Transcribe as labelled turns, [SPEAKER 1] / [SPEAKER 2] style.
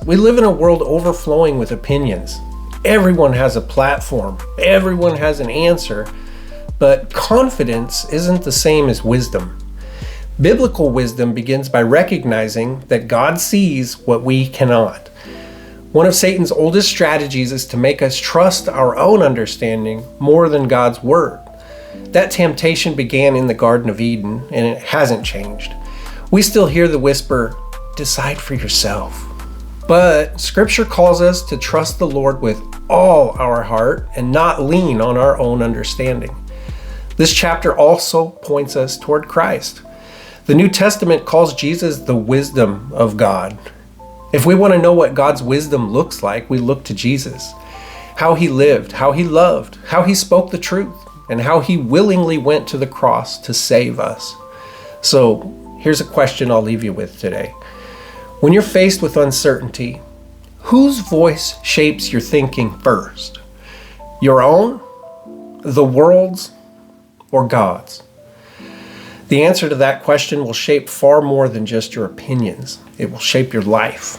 [SPEAKER 1] We live in a world overflowing with opinions. Everyone has a platform. Everyone has an answer. But confidence isn't the same as wisdom. Biblical wisdom begins by recognizing that God sees what we cannot. One of Satan's oldest strategies is to make us trust our own understanding more than God's word. That temptation began in the Garden of Eden, and it hasn't changed. We still hear the whisper, "Decide for yourself." But Scripture calls us to trust the Lord with all our heart and not lean on our own understanding. This chapter also points us toward Christ. The New Testament calls Jesus the wisdom of God. If we want to know what God's wisdom looks like, we look to Jesus. How he lived, how he loved, how he spoke the truth, and how he willingly went to the cross to save us. So here's a question I'll leave you with today. When you're faced with uncertainty, whose voice shapes your thinking first? Your own, the world's, or God's? The answer to that question will shape far more than just your opinions. It will shape your life.